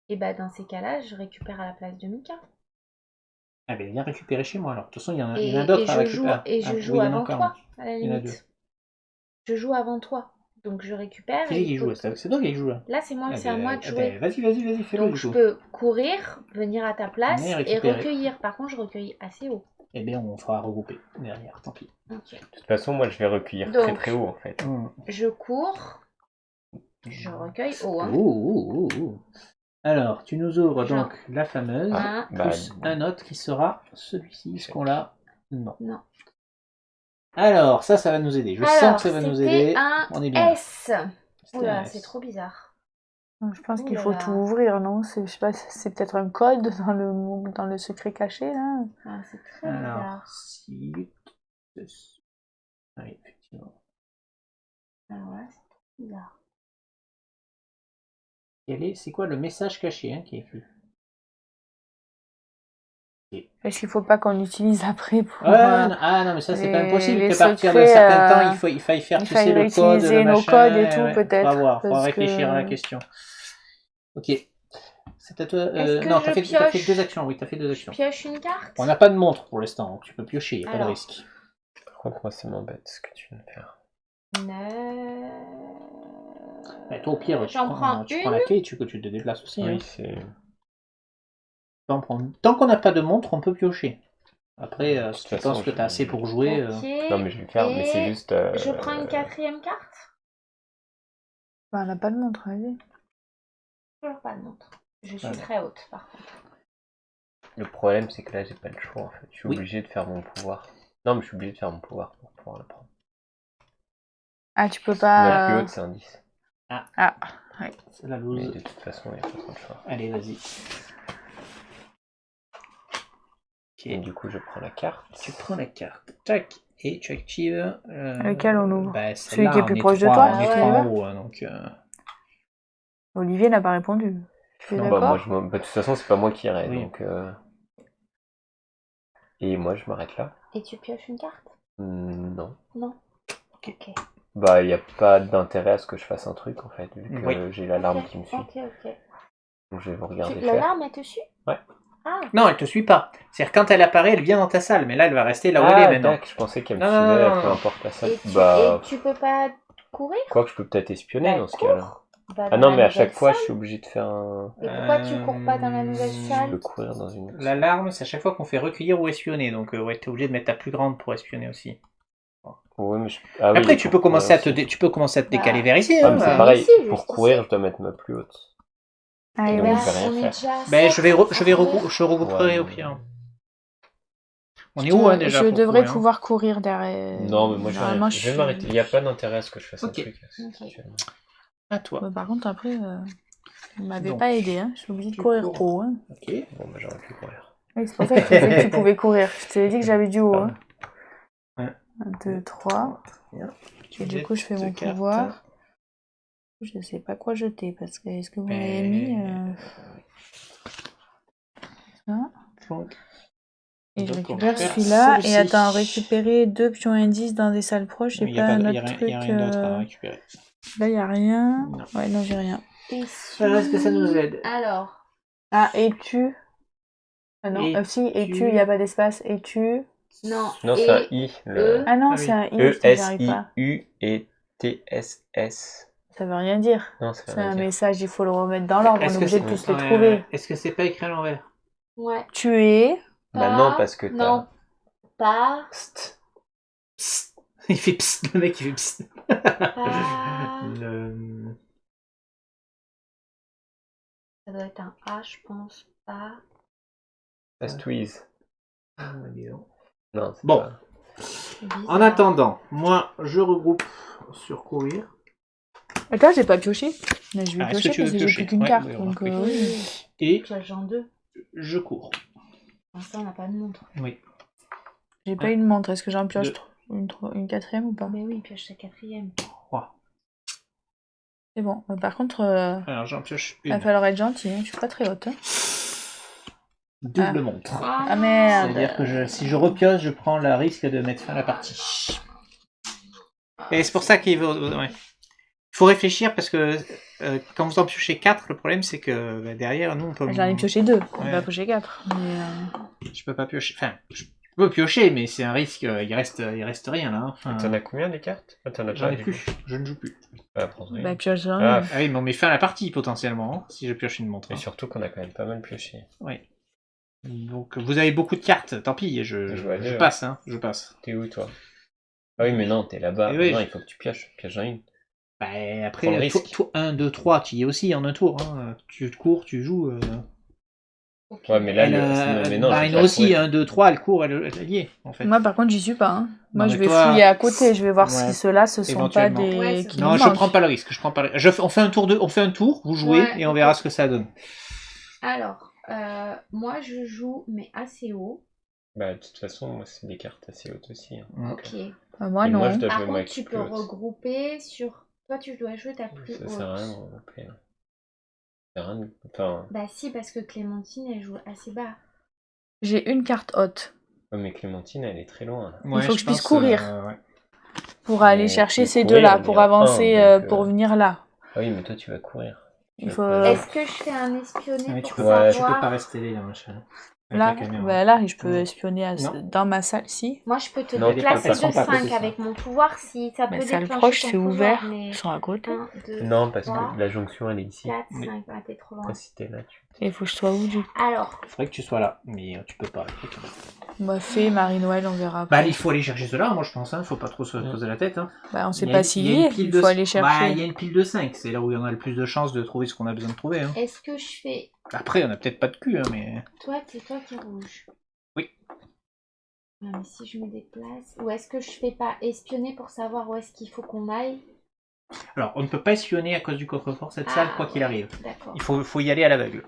Et bah, dans ces cas-là, je récupère à la place de Mika. Ah ben viens récupérer chez moi alors. De toute façon, il y en a, Et, il y en a d'autres et à je joue, récupérer. et je Ah, joue oui, il y en a avant encore, toi, à la Il y en a limite. Je joue avant toi. Donc je récupère. Qui et c'est qui il faut joue? que- C'est toi qui joue là. Là, c'est moi, Ah c'est à ben, moi de ah jouer. ben, vas-y, fais-le Donc du je coup. peux courir, venir à ta place Mais et récupérer. recueillir. Par contre, je recueille assez haut. Eh bien, on fera regrouper derrière, tant pis. Ok. De toute façon, moi, je vais recueillir Donc. très très haut, en fait. Je cours. Je recueille haut. Hein. Ouh. Alors, tu nous ouvres Genre. donc la fameuse, Ah, plus bah, un autre qui sera celui-ci. Est-ce qu'on l'a? Non. Non. Alors, ça va nous aider. Je sens Alors, que ça va nous c'était aider. un On est bien. S. C'était Oula, un S. c'est trop bizarre. Je pense Ouh qu'il là faut là. tout ouvrir, non? Je sais pas, c'est peut-être un code dans le secret caché, là. Ah, c'est très Alors, bizarre. 6, 8, 2. Oui, effectivement. Alors là, c'est trop Bizarre. C'est quoi le message caché qui est écrit? Parce qu'il faut pas qu'on utilise après pour. Non, mais ça c'est pas impossible les qu'à partir d'un secrets, certain temps, il faille faire, il tu faille sais, le code, réutiliser le nos machin. codes et tout, peut-être, On va voir, on va parce réfléchir à la que- question. Ok. C'est à toi. Est-ce que Non, je t'as fait pioche 2 actions, oui, t'as fait 2 Je actions. pioche une carte. On n'a pas de montre pour l'instant, donc tu peux piocher, il n'y a pas de Alors. risque. Par contre, moi, ça m'embête ce que tu viens de faire. Toi, au pire, J'en prends tu prends une. la clé et tu te déplaces aussi. Oui, Hein. c'est. Tant qu'on n'a pas de montre, on peut piocher. Après, De si toute tu façon, penses que je- tu as assez pour jouer. Ok. Non, mais je vais le faire, mais c'est Et juste. Je prends une 4e carte. Bah, on n'a pas de montre, vas-y. Toujours pas de montre. Je suis Voilà. très haute par contre. Le problème, c'est que là, j'ai pas le choix en fait. Je suis Oui. obligé de faire mon pouvoir. Non, mais je suis obligé de faire mon pouvoir pour pouvoir le prendre. Ah, tu peux Mais la pas. plus haute, c'est un 10. Ah, ouais. C'est la Mais loose. de toute façon, il n'y a pas trop de choix. Allez, vas-y. Et du coup, je prends la carte. Tu prends la carte. Tac. Et tu actives. Lequel on ouvre Bah, Celui qui est on plus est proche de trois- toi, On est ouais. trois en haut, hein, donc. Olivier n'a pas répondu. Tu es Non, Bah, moi, d'accord de toute façon, c'est pas moi qui irai. Oui. Donc, Et moi, je m'arrête là. Et tu pioches une carte? Non. Non. Ok. Bah, il n'y a pas d'intérêt à ce que je fasse un truc en fait, vu que Oui. j'ai l'alarme Ok, qui me suit. Ok. Donc, je vais vous regarder faire. L'alarme est dessus? Ouais. Ah. Non, elle te suit pas. C'est-à-dire quand elle apparaît, elle vient dans ta salle, mais là, elle va rester là où elle Ah, est maintenant. d'accord, je pensais qu'elle me Non, suivait, non, peu non. importe la salle. Et Bah, tu peux pas courir? quoi que je peux peut-être espionner Bah, dans ce cours. cas-là. Bah, Ah dans non, la mais à nouvelle chaque fois, je salle. suis obligé de faire un. Et pourquoi tu cours pas dans la nouvelle Je salle? peux courir dans une. L'alarme, c'est à chaque fois qu'on fait recueillir ou espionner. Donc, ouais, t'es obligé de mettre ta plus grande pour espionner aussi. Oui, mais ah oui, Après, mais tu pour peux commencer courir aussi. tu peux commencer à te Bah, décaler vers ici. Ah, Hein, mais c'est là. pareil, Ici, pour juste courir, ici. je dois mettre ma plus haute. Ah, Et Donc, oui. je vais rien on est faire. déjà à Ben, sept je regrouperai Ouais, au pire. On Je est où, te- hein, déjà Je pour devrais courir, hein pouvoir courir derrière. Non, mais moi, je vais rien Normalement, faire. Je vais m'arrêter. Il n'y a pas d'intérêt à ce que je fasse Ok. un truc. Ok. actuellement. À toi. Bah, par contre, après, vous m'avez Donc, pas aidé. Hein. Je suis obligée de tu courir cours. haut. Hein. Ok. Bon, bah, j'aurais pu courir. Oui, c'est pour ça que je te disais que tu pouvais courir. Je t'ai dit que j'avais du haut. Hein. Un, 1, 2, 3. Et du coup, je fais mon pouvoir. Je sais pas quoi jeter parce que est-ce que vous m'avez mis ça Donc, et je donc, on récupère va faire celui-là celui-ci. et attends, récupérer 2 pions indices dans des salles proches, j'ai Il n'y a, pas un il y autre a rien, truc. il y a rien d'autre à récupérer. Là, il y a rien. Non. Ouais, non, j'ai rien. Et Alors, est-ce que ça nous aide? Alors, Ah, et tu Ah non, Et si, et tu- tu, il n'y a pas d'espace. Et tu non. Non, c'est un I. Le... Ah non, Ah oui. c'est un I, putain, j'y arrive pas. E-S-I-U et T-S-S. Ça veut rien dire. Non, ça C'est veut rien un dire. message, il faut le remettre dans l'ordre, on Est-ce est que obligé c'est de tous les ouais, trouver. Est-ce que c'est pas écrit à l'envers? Ouais. Tu es. Bah non, parce que t'as. Non. Pas. Psst. Psst. Il fait psst, le mec il fait psst. Pas. Le... Ça doit être un A, je pense. Pas. Astouise. dis donc. Non, c'est Bon. pas. C'est bizarre. En attendant, moi je regroupe sur courir. Attends, j'ai pas pioché. Mais je vais Ah, est-ce que piocher tu veux parce que j'ai piocher? plus qu'une Ouais, carte. oui, Donc, remarque, oui. Et Pioche en 2. je cours. Pour l'instant, on n'a pas de montre. Oui. J'ai pas une montre. Est-ce que j'en pioche Deux. une quatrième ou pas? Mais oui, pioche sa 4e. 3. C'est bon. Par contre, Alors j'en pioche il va une. falloir être gentil. Hein. Je suis pas très haute. Hein. Double Ah. montre. Ah merde. C'est-à-dire que si je repioche, je prends le risque de mettre fin à la partie. Et c'est pour ça qu'il faut réfléchir parce que quand vous en piochez 4, le problème c'est que derrière nous on peut. J'en ai pioché 2. On Ouais. va piocher 4. Mais, Je peux pas piocher. Enfin, je peux piocher, mais c'est un risque. Il reste rien là. hein. Enfin, T'en as combien des cartes? Ah, t'en as J'en pas ai du plus. coup. Je ne joue plus. Bah, prends-en une. bah, pioche j'en Ah, ai. Ah oui, mais on met fin à la partie potentiellement hein, si je pioche une montre. Et hein. surtout qu'on a quand même pas mal pioché. Oui. Donc vous avez beaucoup de cartes. Tant pis, je Je vois deux, passe. Hein, je passe. T'es où toi? Ah oui, mais non, t'es là-bas. Eh oui, Non, je- il faut que tu pioches. Pioche en une. Bah, Prends après, le risque. 1, 2, 3, tu y es aussi en un tour. Hein. Tu cours, tu joues. Ok. Ouais, mais là, mais non, je vais Marine te la aussi, courir. 1, 2, 3, elle court, elle y est en fait. Moi, par contre, j'y suis pas. Hein. Moi, Non, je mais vais toi- fouiller à côté. Je vais voir Ouais. si ceux-là, ce sont pas Éventuellement. des. Ouais, qui Non, nous je manquent. prends pas le risque. On fait un tour, vous jouez Ouais, et on ok. verra ce que ça donne. Alors, moi je joue, mais assez haut. Bah, de toute façon, moi, c'est des cartes assez hautes aussi. Hein. Mm. Ok. Moi, Et non. moi, je dois Par jouer contre, max tu plus peux haute. regrouper sur. Toi, tu dois jouer ta plus Ça haute. sert à rien de regrouper. Ça sert à rien de... Enfin, Bah si, parce que Clémentine, elle joue assez bas. J'ai une carte haute ouais, mais Clémentine, elle est très loin. Là. Il faut que je puisse pense, courir. ouais. pour aller Mais chercher tu ces courir, deux-là, il y pour en a avancer, un, donc, pour venir là. Ah oui, mais toi, tu vas courir. Il Tu faut, vas courir. Est-ce que je fais un espionné Ouais, pour tu peux savoir... pas rester là, machin. Là, je peux Non. espionner Non. dans ma salle, si. Moi, je peux te Non, tu peux déplacer pas. de Elles sont pas à côté 5 de ça. avec mon pouvoir si ça peut Ma salle déclencher proche, ton c'est pouvoir, ouvert. mais... Ils sont à côté. 1, 2, Non, parce 3, que la jonction, elle est ici. 4, Oui. 5, ah, t'es trop loin. Toi, si t'es là, tu... Il faut que je sois où, du coup? Alors, Il faudrait que tu sois là, mais tu peux pas. Bah, fait Marie-Noël, on verra Bah, après. il faut aller chercher cela, moi je pense, faut pas trop se poser la tête. Bah, on sait Il y a pas une- s'il il y y a une est, pile il de- faut aller Bah, chercher. il y a une pile de 5, c'est là où on a le plus de chances de trouver ce qu'on a besoin de trouver. est-ce que je fais... Après, on a peut-être pas de cul, mais... Toi, c'est toi qui es rouge. Oui. Ah, mais si je me déplace... Ou est-ce que je fais pas espionner pour savoir où est-ce qu'il faut qu'on aille? Alors, on ne peut pas espionner à cause du coffre-fort cette salle, quoi qu'il ouais, arrive. D'accord. Il faut y aller à l'aveugle.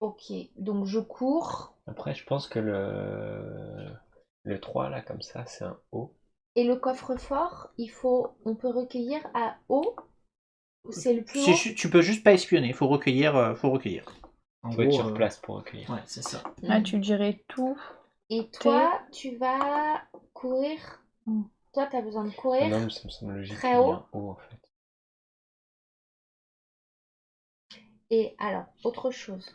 Ok, donc je cours. Après, je pense que le 3, là, comme ça, c'est un O. Et le coffre-fort, on peut recueillir à haut? Ou c'est le plus haut? Tu peux juste pas espionner, faut recueillir. En Faut être sur gros, place pour recueillir. Ouais, c'est ça. Ah, tu dirais tout. Et toi, tu vas courir. Toi, tu as besoin de courir. Non, mais ça me semble logique Très qu'il y ait haut. un O, en fait. Et alors, autre chose.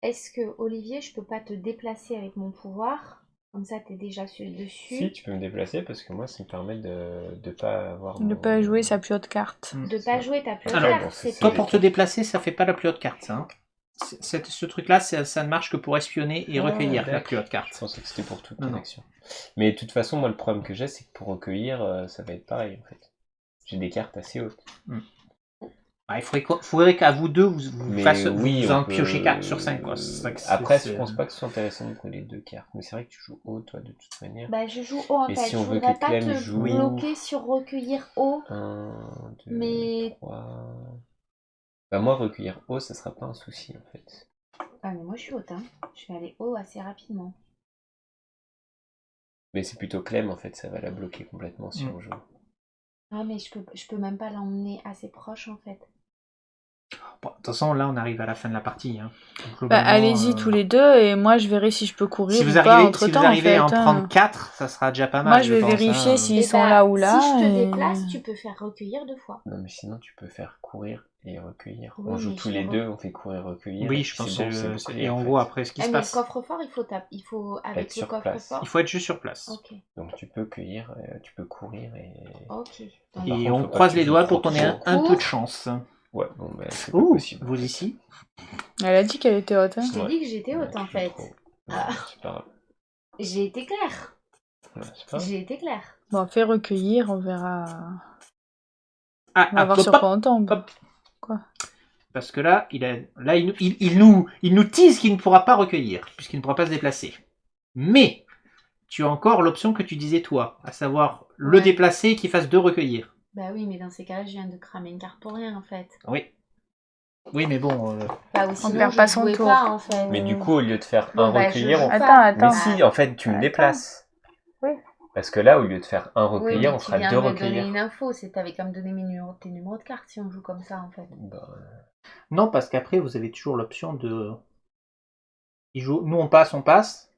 Est-ce que, Olivier, je peux pas te déplacer avec mon pouvoir? Comme ça, tu es déjà dessus. Si, tu peux me déplacer, parce que moi, ça me permet de pas avoir... De pas jouer sa plus haute carte. De pas jouer ta plus Alors, haute bon, carte, c'est c'est Toi, ça. pour te déplacer, ça fait pas la plus haute carte, ça. Hein. Ce truc-là, ça ne marche que pour espionner et Ah, recueillir la d'accord. plus haute Je carte. pensais que c'était pour toute Non, ton non. action. Mais de toute façon, moi, le problème que j'ai, c'est que pour recueillir, ça va être pareil, en fait. J'ai des cartes assez hautes. Ah, il faudrait qu'à vous deux, vous Mais vous en on peut- piochez 4 sur 5. Quoi. Après, je pense pas que ce soit intéressant de prendre les deux cartes. Mais c'est vrai que tu joues haut, toi, de toute manière. Bah, je joue haut en Mais fait. si on Je veut voudrais que pas Clem te joue- bloquer sur recueillir haut. 1, 2, Mais- 3... Bah moi, recueillir haut, ça sera pas un souci, en fait. Ah, mais moi je suis haute, hein. Je vais aller haut assez rapidement. Mais c'est plutôt Clem, en fait, ça va la bloquer complètement si on joue. Ah, mais je peux même pas l'emmener assez proche en fait. Bon, de toute façon, là, on arrive à la fin de la partie. Hein. Donc, Bah, globalement, allez-y tous les deux et moi je verrai si je peux courir Si ou vous pas arrivez, entre si temps. vous arrivez à en en fait, hein. prendre 4, ça sera déjà pas mal. Moi je vais pense, vérifier hein. s'ils Eh sont bah, là ou là. Si je te et- déplace, tu peux faire recueillir 2 fois. Non, mais sinon, tu peux faire courir et recueillir. Oui, on joue mais tous je les re- deux, on fait courir, recueillir. Oui, et je puis pense c'est bon, que c'est c'est... bouclé, Et en on fait. voit après ce qui Eh, se mais le passe. coffre-fort, il faut avec être le sur place. coffre-fort. Il faut être juste sur place. Ok, Donc tu peux cueillir, tu peux courir et... ok. Par Et contre, on faut pas croise que tu les joues doigts trop pour qu'on ait trop. un peu de chance. Ouais, bon, bah c'est pas Ouh, possible. vous ici. Elle a dit qu'elle était haute. Hein. Je t'ai Ouais. dit que j'étais haute Ouais, en tu joues fait. trop. Ah. Ouais, c'est pas grave. J'ai été claire. Ouais, c'est pas grave. J'ai été claire. Bon, fais recueillir, on verra. Ah, On va voir hop, sur hop, quoi on tombe. hop. Quoi? Parce que là, il nous tease qu'il ne pourra pas recueillir, puisqu'il ne pourra pas se déplacer. Mais, tu as encore l'option que tu disais toi, à savoir le Ouais. déplacer et qu'il fasse 2 recueillir. Bah oui, mais dans ces cas-là, je viens de cramer une carte pour rien en fait. Oui. Oui, mais bon... Bah, ou sinon, perd je pas son jouais tour. pas en fait. Mais du coup, au lieu de faire Bon, un bah, recueillir, je on joue fait... Attends, Mais attends. si, en fait, tu me Attends. déplaces. Oui. Parce que là, au lieu de faire un Oui, recueillir, mais on tu fera viens 2 de me donner recueillir. une info, c'est t'avais qu'à me donner tes numéros de carte si on joue comme ça en fait. Bah, Non, parce qu'après, vous avez toujours l'option de... Nous, on passe.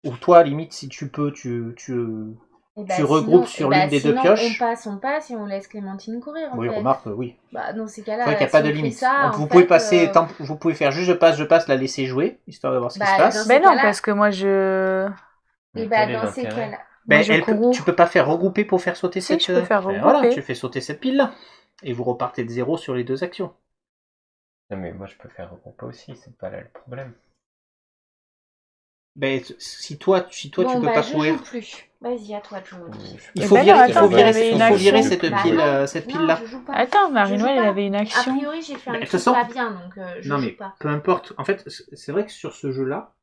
Ou toi, limite, si tu peux, tu Et bah, Tu regroupes sur l'une des deux sinon, pioches. on passe et on laisse Clémentine courir en Oui, fait. remarque, oui. Bah, dans ces C'est cas-là, vrai qu'il n'y a si pas on de fait limite. ça, Donc, en vous pouvez fait, passer, vous pouvez faire juste je passe, la laisser jouer, histoire de voir ce qui Bah, se dans passe. ces Ben non, cas-là- parce que moi je. Et mais bah, quel est dans ces l'intérêt cas-là. Ben, Moi, je cours. tu peux pas faire regrouper pour faire sauter Si, cette... je peux faire Ben voilà, regrouper. tu fais sauter cette pile-là. Et vous repartez de 0 sur les 2 actions. Non, mais moi, je peux faire regrouper aussi, c'est pas là le problème. Ben, si toi Bon, tu peux bah, pas je courir... joue plus. Vas-y, à toi de jouer. Il Eh faut ben virer, non, il faut attends, virer, il y avait il une faut virer action. cette Bah pile, non, cette non, pile-là. je joue pas. Attends, Je Marie-Noël, joue elle pas. avait une A action. priori, j'ai fait Mais un de toute truc façon- pas bien, donc je Non joue mais pas. peu importe. En fait, c'est vrai que sur ce jeu-là,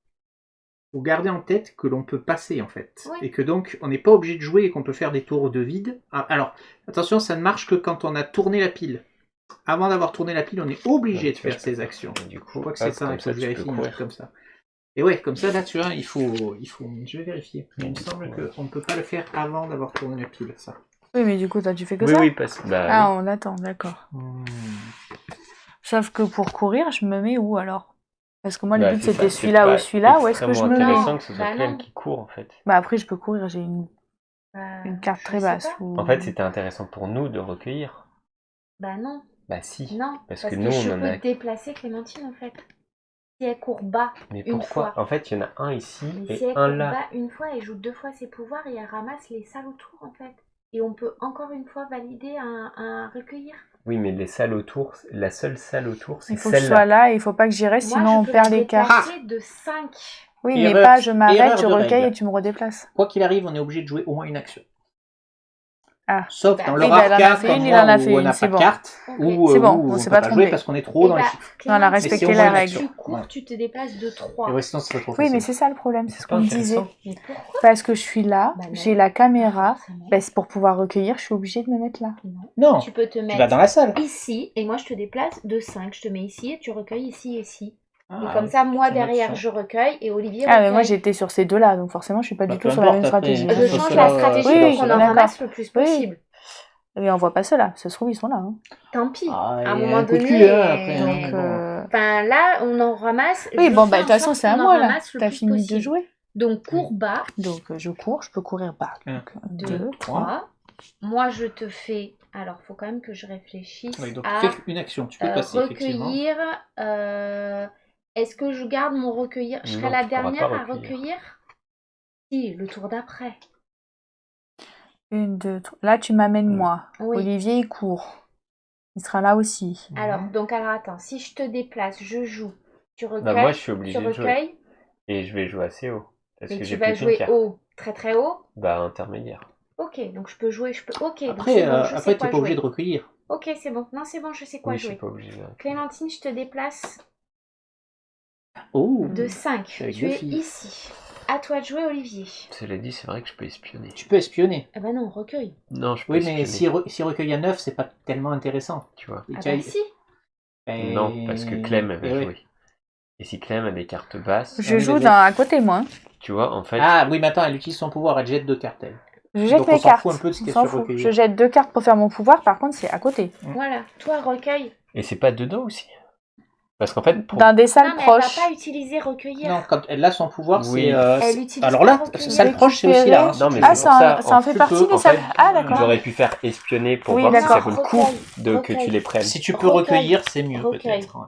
faut garder en tête que l'on peut passer en fait, Oui. et que donc on n'est pas obligé de jouer et qu'on peut faire des tours de vide. Ah, alors attention, ça ne marche que quand on a tourné la pile. Avant d'avoir tourné la pile, on est obligé Ouais, de tu vois, faire je peux ces pas. actions. Et du Je coup, crois que hop, c'est ça, comme il faut que je tu peux vérifie un truc courir. comme ça. Et ouais, comme ça, là, tu vois, il faut... Je vais vérifier. Mais il me semble qu'on ne peut pas le faire avant d'avoir tourné la pile, ça. Oui, mais du coup, toi, tu fais que Oui, ça? oui, parce que... Bah, Ah, oui. on attend, d'accord. Sauf que pour courir, je me mets où alors? Parce que moi, le Bah, but c'est c'était ça, c'est celui-là ou pas celui-là, où est-ce que je extrêmement me mets? intéressant que ce soit Bah Clem non. qui court, en fait. Bah après, je peux courir, j'ai une carte Je très sais basse. pas. Ou... En fait, c'était intéressant pour nous de recueillir. Bah non. Bah si. Non. Parce Parce que que nous, je on en peux a... déplacer Clémentine en fait. Si elle court bas Mais une pourquoi? fois. En fait, il y en a un ici Mais si et elle un court là. bas une fois et joue 2 fois ses pouvoirs et elle ramasse les salles autour en fait. Et on peut encore une fois valider un recueillir. Oui, mais les salles autour, la seule salle autour, c'est Il faut que je celle-là. sois là et il faut pas que j'y reste, Moi, sinon on je peux perd la les cartes. déplacer de 5. Oui, mais Erreur- pas je m'arrête, erreur je de recueille règle. et tu me redéplaces. Quoi qu'il arrive, on est obligé de jouer au moins une action. Ah. Sauf Bah, dans oui, le bah, rare elle en a cas fait comme une, il moi en a où fait on une, n'a c'est pas de bon. carte, Ok. ou C'est bon, où on on s'est peut pas pas jouer trompé. parce qu'on est trop Et dans le bah, chiffre. On a Clémentine, respecté Mais c'est au la moins une règle. action. tu cours, Ouais. tu te déplaces de 3. Et ouais, sinon, ce serait trop Oui, facile. mais c'est ça le problème, c'est ce C'est pas qu'on disait. intéressant. Mais pourquoi? Parce que je suis là, Bah non. j'ai la caméra, Pas forcément. bah, c'est pour pouvoir recueillir, je suis obligée de me mettre là. Non. Non, Tu peux te tu vas mettre dans la salle. ici et moi je te déplace de 5. Je te mets ici et tu recueilles ici et ici. Et Ah, comme ça, moi c'est une derrière, option. je recueille et Olivier Ah, mais recueille. moi j'étais sur ces deux-là, donc forcément je suis pas Bah, du peu tout sur la importe, même après, stratégie. que Je ce change soit la là, stratégie oui, pour qu'on en d'accord. ramasse le plus Oui. possible. Mais on voit pas ceux-là, ça se trouve ils sont là. Hein. Tant pis. Ah, à un et moment un coup de donné. cul, hein, après, hein, Donc, mais bon. Enfin là, on en ramasse. oui, je bon, fais bah de en toute façon sorte c'est à qu'on en moi là. ramasse le T'as plus fini de possible. jouer. Donc cours bas. Donc je cours, je peux courir bas. Un, Donc, 2, 2, 3. Moi, je te fais. Alors, faut quand même que je réfléchisse Oui, donc à fais une action, tu peux passer, effectivement. recueillir. Est-ce que je garde mon recueillir? Je serai Non, la tu pourras dernière pas à recueillir? Si, le tour d'après. 1, 2, 3. Là tu m'amènes moi. Oui. Olivier il court. Il sera là aussi. Alors, attends, si je te déplace, je joue. Tu recueilles. Bah, moi, je suis obligé tu de jouer. recueilles. Et je vais jouer assez haut. Parce Mais que tu j'ai vas plus qu'une jouer carte. haut, très très haut. Bah, intermédiaire. Ok, donc je peux jouer, Ok, donc Après, c'est bon, je sais après quoi t'es pas obligé jouer. de recueillir. Ok, c'est bon. Non, c'est bon, je sais quoi Oui, je jouer. suis pas obligé. Clémentine, je te déplace Oh, de 5. je suis avec Tu deux es filles. ici. À toi de jouer, Olivier. Cela dit, c'est vrai que je peux espionner. Tu peux espionner. Ah bah non, recueille. Non, je peux Oui, espionner. mais si recueil à 9, c'est pas tellement intéressant. Tu vois. Et Ah tu as- bah si. et- Non, parce que Clem, elle va et ouais. jouer. Et si Clem a des cartes basses, Je oui, joue vas-y. à côté moi. Hein. tu vois, en fait, Ah oui, mais attends, elle utilise son pouvoir, elle jette 2 cartes, elle. Je jette Donc on mes s'en cartes. fout un peu de ce On qu'il y a s'en sur fout. recueillir. Je jette 2 cartes pour faire mon pouvoir, par contre c'est à côté. Voilà, toi recueille. et c'est pas dedans aussi. Parce qu'en fait, pour... Dans des salles Non, mais elle va proches. pas utiliser recueillir. Non, quand elle a son pouvoir, Oui. c'est... Elle utilise alors pas là, recueillir. salle proche, c'est aussi là. Hein, si Non, tu mais veux. Ah, c'est pour ça, ça en fait tu partie peux, des en salles. fait, Ah d'accord. j'aurais pu faire espionner pour Oui, voir si ça d'accord. vaut le coup de que Recueil. tu les prennes. Si tu peux Recueil. recueillir, c'est mieux Recueil. peut-être. Ouais.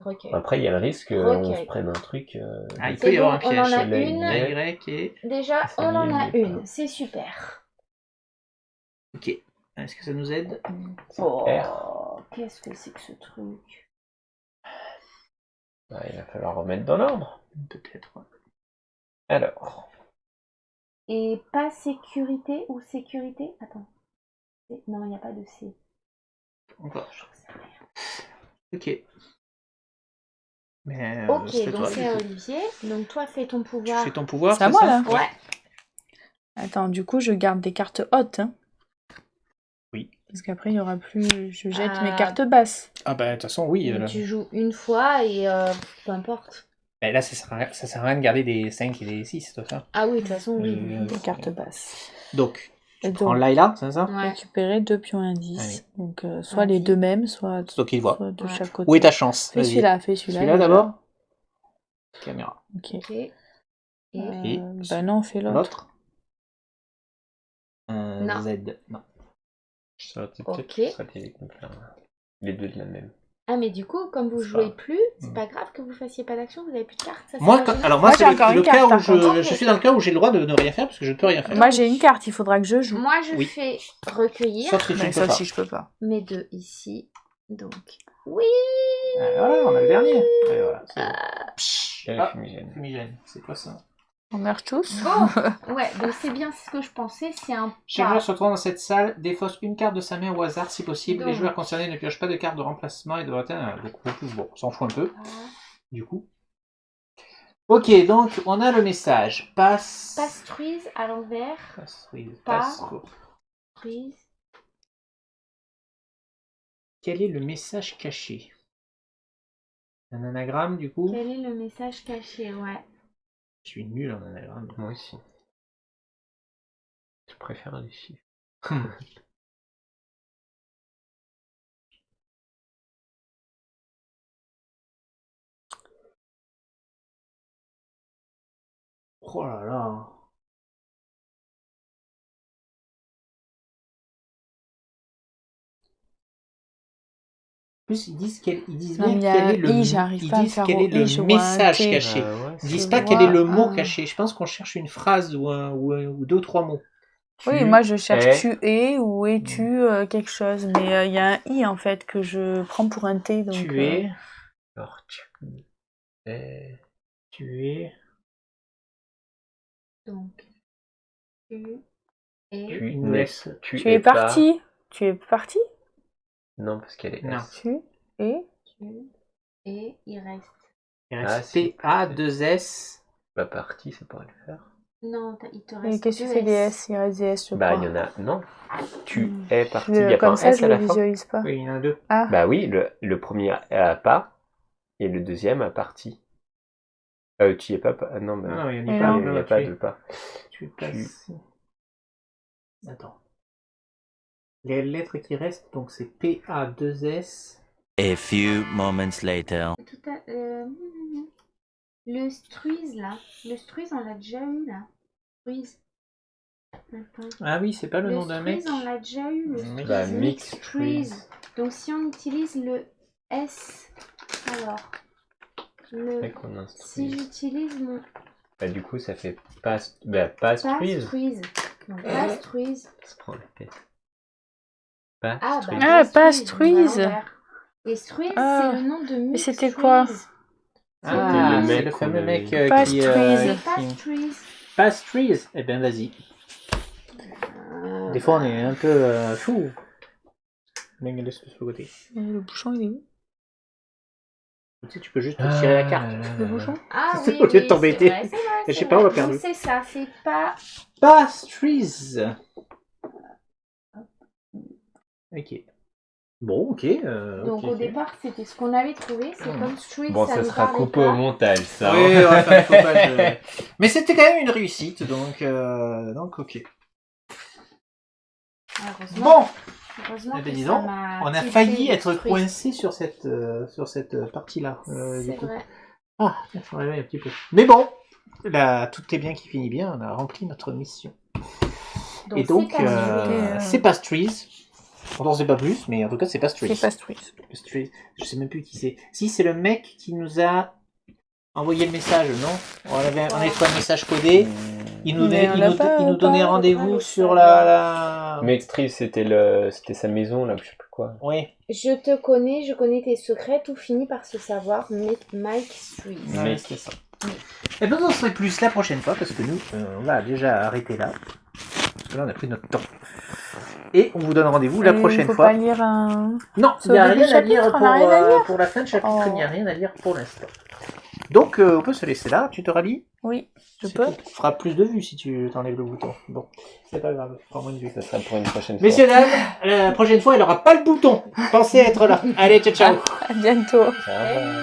Recueil. Après, il y a le risque qu'on Recueil. se prenne un truc. Ah, il C'est peut y avoir bon, un on piège. en a Là, une. il y a- Y et... Déjà, Ça on en y est, a il est une. pas. C'est super. Ok. Est-ce que ça nous aide? Oh, R. qu'est-ce que c'est que ce truc? Bah, il va falloir remettre dans l'ordre. Peut-être. Ouais. Alors, Et pas sécurité ou sécurité? Attends. Non, il n'y a pas de C. Encore. Je sais rien. Ok. Mais, Ok, c'est donc toi, c'est du coup. Olivier. Donc toi, fais ton Tu pouvoir. fais ton pouvoir, C'est à c'est moi, ça? là. Ouais. Attends, du coup je garde des cartes hautes. Hein. Oui. Parce qu'après il y aura plus. Je jette mes Ah. cartes basses. Ah bah de toute façon, oui. Là. Tu joues une fois et peu importe. Bah, là, ça sert à rien de garder des 5 et des 6, tout ça. Ah oui, de toute façon, oui. Des cartes basses. Donc, Et prends donc, Laila, c'est ça? Ouais. récupérer 2 pions indices. Allez. Donc soit les deux mêmes, soit, C'est toi qui le vois. soit de Ouais. chaque côté. Où est ta chance? Fais Vas-y. celui-là, fais celui-là. Celui-là déjà. d'abord? Caméra. Ok. Ok. Et Et Bah non, fais l'autre. l'autre? Non. Z. Non. ça aurait été Ok. peut-être plus stratégique de faire les deux de la même. Ah, mais du coup, comme vous C'est jouez pas- plus, c'est Mm. pas grave que vous fassiez pas d'action, vous avez plus de cartes. Ça, c'est Moi, pas gênant. alors Moi, moi, c'est j'ai encore le une cas carte, où par contre. Ok. je suis dans le cas où j'ai le droit de ne rien faire parce que je ne peux rien faire. Moi j'ai une carte, il faudra que je joue. Moi, je Oui. fais recueillir Sauf si tu ne Mais peux sauf pas. si je peux pas. mes deux ici. Donc, oui. Ah, voilà, on a le dernier. Et voilà, c'est bon. Et Ah, la fumigène. fumigène, c'est quoi ça? On meurt tous. Bon, ouais, donc c'est bien ce que je pensais, c'est un Chaque pas. joueur se trouve dans cette salle défausse une carte de sa main au hasard si possible. Les Donc. joueurs concernés ne piochent pas de carte de remplacement et doivent atteindre. Donc, bon, on s'en fout un peu, du coup. Ok, donc on a le message. Passe. Pastruise à l'envers. Passe. Oui, Pas. passe. Prise. Quel est le message caché? Un anagramme, du coup. Quel est le message caché? Ouais. Je suis nul en anagramme. Moi aussi. Je préfère les chiffres. Oh là là. En plus, ils disent, Non, bien mais il y a quel un est le, i, j'arrive ils pas à disent faire quel au est le i, je vois un message T. caché. Ouais, Ils disent Je pas quel est le vois mot un- caché. Je pense qu'on cherche une phrase ou deux ou trois mots. Oui, moi je cherche es- tu es ou es-tu quelque chose, mais il y a un i en fait que je prends pour un T. Donc, Tu es, Alors, es- tu es, Donc, tu es. tu il nous n'es- laisse. tu Tu es pas- parti. Tu es parti. Non, parce qu'elle est Non. S. Tu es. Tu et il reste. Il Ah, reste si. P-A-2-S. Bah, partie, ça pourrait le faire. Non, il te Et reste qu'est-ce que tu deux fais des S. S? Il reste des S, je Bah, crois. il y en a. Non. Tu Hmm. es parti. Il n'y a pas Comme un ça, S je à le la fin. visualise pas. Oui, il y en a deux. Ah, Bah oui, le premier a pas et le deuxième a parti. Tu y es pas. Non, mais Non, il n'y Mais a pas. non. il n'y a pas de pas. Tu es passé. Attends. Les lettres qui restent, donc c'est P-A-2-S. A few moments later. Tout à, le Struise là. Le Struise, on l'a déjà eu là. Struise. Attends. Ah oui, c'est pas le nom d'un mec. Struise, on l'a déjà eu. Le Mix. Struise. Bah, Mix mix Struise. Donc si on utilise le S, alors. Fait qu'on Si instruit. j'utilise mon Bah, du coup, ça fait pas. Bah, pas Struise. Pastruise. Donc Pastruise. Ça prend la tête. Pas Ah, Struise. bah, Ah, Pastruise. Pastruise. on va l'envers. Et Struise, Ah. c'est le nom de Mix c'était Struise. quoi? Ah, le c'est mec le qu'on fameux avait- mec Pastries. C'est Pastruise. Pastries. Eh ben vas-y. Des fois on est un peu fou. Mais laisse sur le côté. Et le bouchon, il est où? Tu sais, tu peux juste tirer la carte. Le bouchon? Ah C'est oui, au lieu de oui, t'embêter. c'est vrai, c'est vrai, Je sais c'est pas, vrai. on l'a perdu. Donc, c'est ça, c'est pas... Pastries. Ok. Bon, ok. Donc ok, au ok. départ, c'était ce qu'on avait trouvé, c'est comme Street, Bon, ça ça nous sera parlait coupé pas. au montage, ça. Oui, hein. on va faire le coupage. Mais c'était quand même une réussite, donc ok. Heureusement, Bon, heureusement eh ben, que dis ça donc, m'a on a tilté failli le être Street. coincé sur cette partie-là. Du C'est coup. vrai. Ah, il faut rêver un petit peu. Mais bon, là, tout est bien qui finit bien, on a rempli notre mission. Et donc, c'est pas c'est Pastries. On n'en sait pas plus, mais en tout cas, c'est Pastries. C'est Pastruise. Pastries. Je sais même plus qui c'est. Si, c'est le mec qui nous a envoyé le message, non? On avait trouvé un message codé. Il nous, Mais on l'a pas- il nous donnait pas- rendez-vous pas sur le la... Mais Struise, c'était sa maison, là, je sais plus quoi. Oui. Je te connais, je connais tes secrets, tout finit par se savoir, Mike Street. Ouais, Mais- c'était ça. Et ben, on en saurait plus la prochaine fois, parce que nous, on va déjà arrêter là. Parce que là, on a pris notre temps. Et on vous donne rendez-vous la Et prochaine faut fois. pas lire un... Non, C'est il n'y a au début rien à du lire chapitre, pour, on a rien à lire pour la fin de chapitre, Oh. il n'y a rien à lire pour l'instant. Donc, on peut se laisser là. Tu te rallies? Oui, je C'est peux. tout. Tu feras plus de vues si tu t'enlèves le bouton. Bon, c'est pas grave, prends moins de vues. Ça sera pour une prochaine fois. Messieurs, dames, la prochaine fois, il n'aura pas le bouton. Pensez à être là. Allez, ciao, ciao. À bientôt. Ça va.